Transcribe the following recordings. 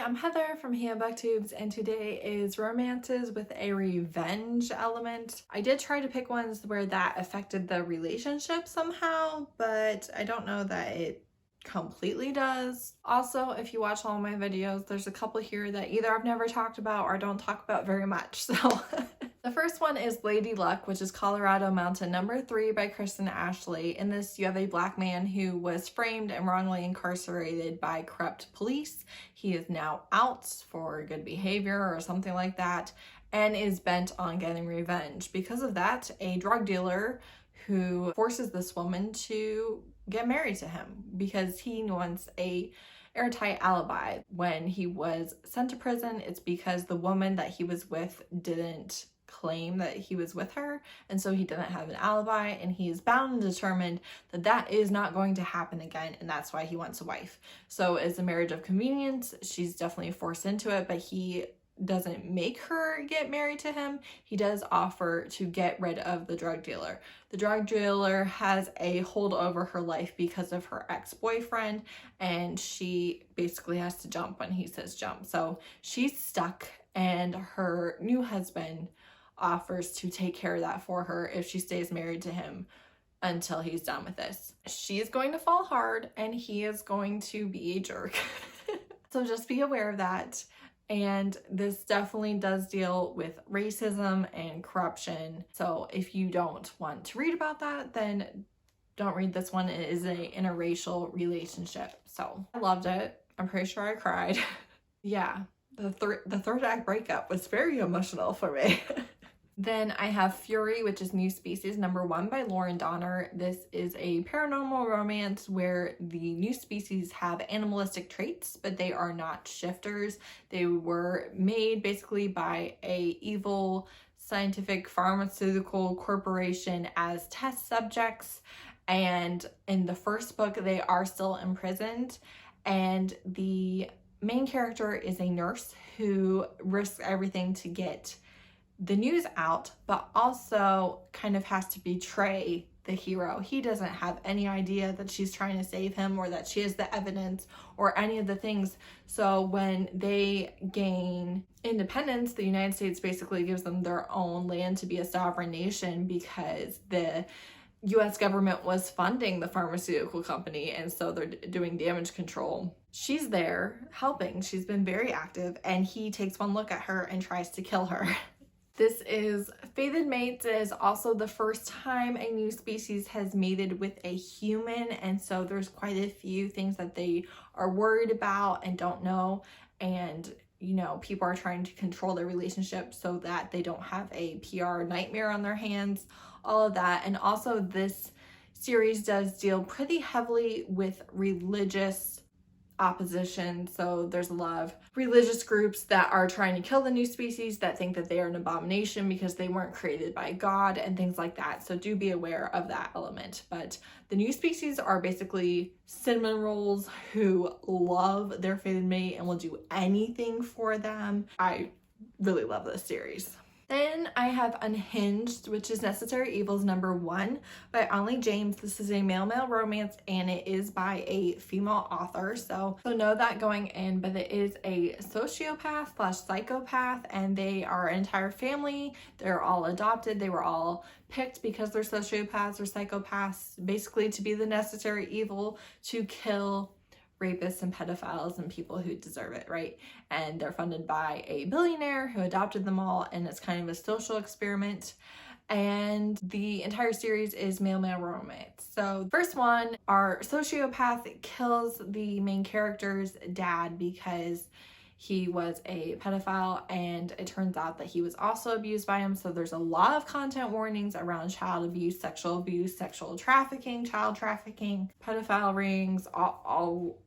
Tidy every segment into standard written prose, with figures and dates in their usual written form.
I'm Heather from booktubes, and today is romances with a revenge element. I did try to pick ones where that affected the relationship somehow, but I don't know that it completely does. Also, if you watch all my videos, there's a couple here that either I've never talked about or don't talk about very much, so the first one is Lady Luck, which is Colorado Mountain number 3 by Kristen Ashley. In this, you have a black man who was framed and wrongly incarcerated by corrupt police. He is now out for good behavior or something like that and is bent on getting revenge. Because of that, a drug dealer who forces this woman to get married to him because he wants a airtight alibi. When he was sent to prison, it's because the woman that he was with didn't claim that he was with her, and so he didn't have an alibi, and he is bound and determined that that is not going to happen again, and that's why he wants a wife. So it's a marriage of convenience. She's definitely forced into it, but he doesn't make her get married to him. He does offer to get rid of the drug dealer. The drug dealer has a hold over her life because of her ex-boyfriend, and she basically has to jump when he says jump. So she's stuck, and her new husband offers to take care of that for her if she stays married to him until he's done with this. She is going to fall hard, and he is going to be a jerk. So just be aware of that. And this definitely does deal with racism and corruption. So if you don't want to read about that, then don't read this one. It is an interracial relationship. So I loved it. I'm pretty sure I cried. Yeah, the third act breakup was very emotional for me. Then I have Fury, which is New Species number 1 by Laurann Dohner. This is a paranormal romance where the new species have animalistic traits, but they are not shifters. They were made basically by a evil scientific pharmaceutical corporation as test subjects. And in the first book, they are still imprisoned. And the main character is a nurse who risks everything to get the news out, but also kind of has to betray the hero. He doesn't have any idea that she's trying to save him or that she has the evidence or any of the things. So when they gain independence, the United States basically gives them their own land to be a sovereign nation because the US government was funding the pharmaceutical company, and so they're doing damage control. She's there helping. She's been very active, and he takes one look at her and tries to kill her. This is Fated Mates. It is also the first time a new species has mated with a human, and so there's quite a few things that they are worried about and don't know, and you know, people are trying to control their relationship so that they don't have a PR nightmare on their hands, all of that. And also this series does deal pretty heavily with religious opposition. So there's a lot of religious groups that are trying to kill the new species, that think that they are an abomination because they weren't created by God and things like that. So do be aware of that element. But the new species are basically cinnamon rolls who love their fated mate and will do anything for them. I really love this series. Then I have Unhinged, which is Necessary Evils number 1 by Onley James. This is a male-male romance, and it is by a female author. So know that going in, but it is a sociopath / psychopath, and they are an entire family. They're all adopted. They were all picked because they're sociopaths or psychopaths, basically to be the necessary evil to kill rapists and pedophiles and people who deserve it, right? And they're funded by a billionaire who adopted them all, and it's kind of a social experiment. And the entire series is male-male romance. So the first one, our sociopath kills the main character's dad because he was a pedophile, and it turns out that he was also abused by him. So there's a lot of content warnings around child abuse, sexual trafficking, child trafficking, pedophile rings, all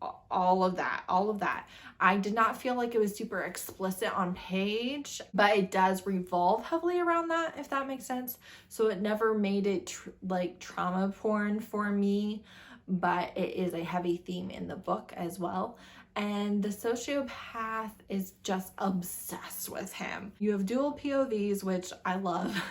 of that. I did not feel like it was super explicit on page, but it does revolve heavily around that, if that makes sense. So it never made it like trauma porn for me, but it is a heavy theme in the book as well. And the sociopath is just obsessed with him. You have dual POVs, which I love,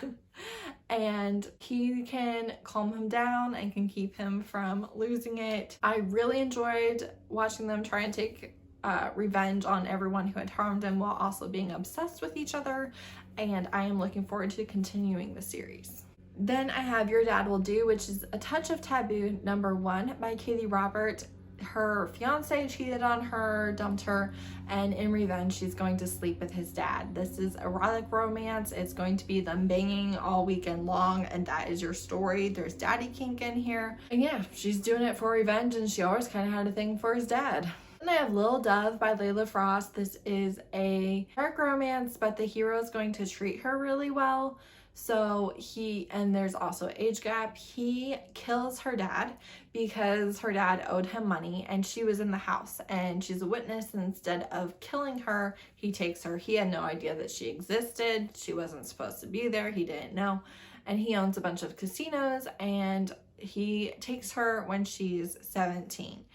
and he can calm him down and can keep him from losing it. I really enjoyed watching them try and take revenge on everyone who had harmed him while also being obsessed with each other, and I am looking forward to continuing the series. Then I have Your Dad Will Do, which is a touch of taboo, #1 by Katee Robert. Her fiance cheated on her, dumped her, and in revenge she's going to sleep with his dad. This is erotic romance. It's going to be them banging all weekend long, and that is your story. There's daddy kink in here, and yeah, she's doing it for revenge, and she always kind of had a thing for his dad. Then I have Little Dove by Layla Frost. This is a dark romance, but the hero is going to treat her really well. So and there's also age gap. He kills her dad because her dad owed him money and she was in the house and she's a witness, and instead of killing her, he takes her. He had no idea that she existed. She wasn't supposed to be there. He didn't know. And he owns a bunch of casinos, and he takes her when she's 17.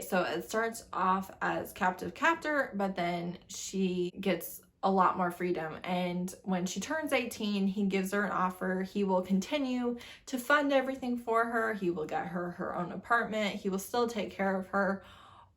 So it starts off as captive captor, but then she gets a lot more freedom, and when she turns 18, he gives her an offer. He will continue to fund everything for her. He will get her her own apartment. He will still take care of her,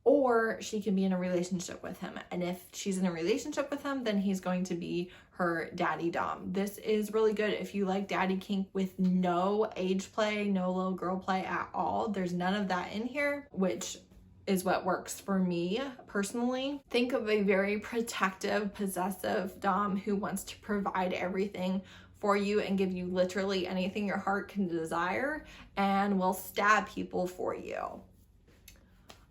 or she can be in a relationship with him. And if she's in a relationship with him, then he's going to be her daddy dom. This is really good if you like daddy kink with no age play, no little girl play at all. There's none of that in here, which is what works for me personally. Think of a very protective, possessive dom who wants to provide everything for you and give you literally anything your heart can desire and will stab people for you.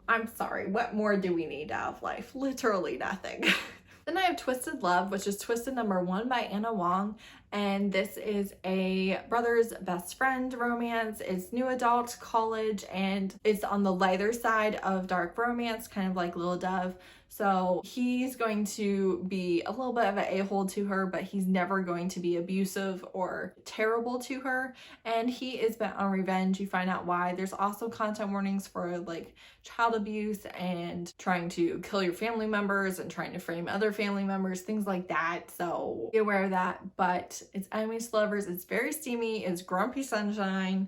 I'm sorry, what more do we need out of life? Literally nothing. Then I have Twisted Love, which is Twisted #1 by Anna Haung, and this is a brother's best friend romance. It's new adult, college, and it's on the lighter side of dark romance, kind of like Little Dove. So he's going to be a little bit of an a-hole to her, but he's never going to be abusive or terrible to her, and he is bent on revenge. You find out why. There's also content warnings for like child abuse and trying to kill your family members and trying to frame other family members, things like that, so be aware of that. But it's enemies to lovers. It's very steamy. It's grumpy sunshine,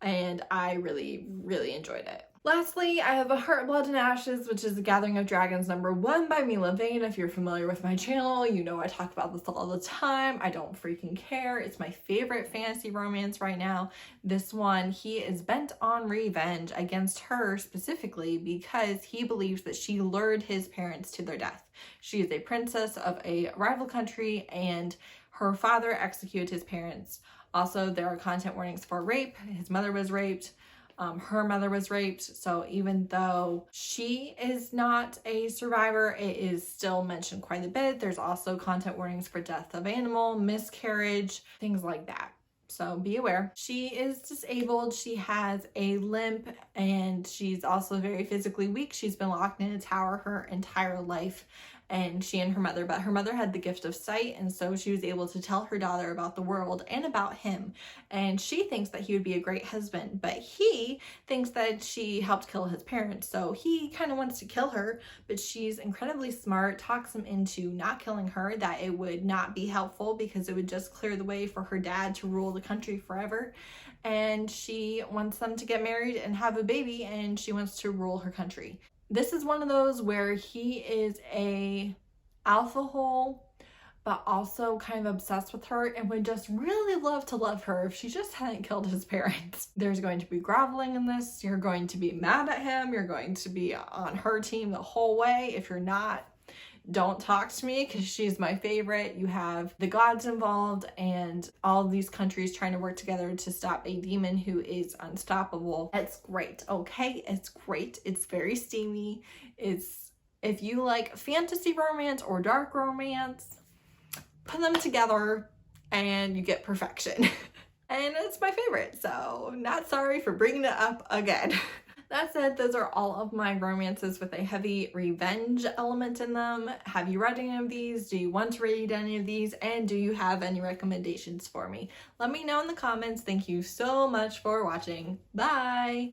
and I really enjoyed it. Lastly, I have A Heart, Blood, and Ashes, which is The Gathering of Dragons #1 by Milla. Vane. If you're familiar with my channel, you know I talk about this all the time. I don't freaking care. It's my favorite fantasy romance right now. This one, he is bent on revenge against her specifically because he believes that she lured his parents to their death. She is a princess of a rival country, and her father executed his parents. Also, there are content warnings for rape. His mother was raped. Her mother was raped, so even though she is not a survivor, it is still mentioned quite a bit. There's also content warnings for death of animal, miscarriage, things like that. So be aware. She is disabled, she has a limp, and she's also very physically weak. She's been locked in a tower her entire life, and she and her mother, but her mother had the gift of sight, and so she was able to tell her daughter about the world and about him. And she thinks that he would be a great husband, but he thinks that she helped kill his parents, so he kind of wants to kill her, but she's incredibly smart, talks him into not killing her, that it would not be helpful because it would just clear the way for her dad to rule the country forever. And she wants them to get married and have a baby, and she wants to rule her country. This is one of those where he is a alpha hole, but also kind of obsessed with her and would just really love to love her if she just hadn't killed his parents. There's going to be groveling in this. You're going to be mad at him. You're going to be on her team the whole way. If you're not, don't talk to me because she's my favorite. You have the gods involved and all of these countries trying to work together to stop a demon who is unstoppable. It's great, okay? It's great. It's very steamy. If you like fantasy romance or dark romance, put them together and you get perfection. And it's my favorite, so not sorry for bringing it up again. That said, those are all of my romances with a heavy revenge element in them. Have you read any of these? Do you want to read any of these? And do you have any recommendations for me? Let me know in the comments. Thank you so much for watching. Bye!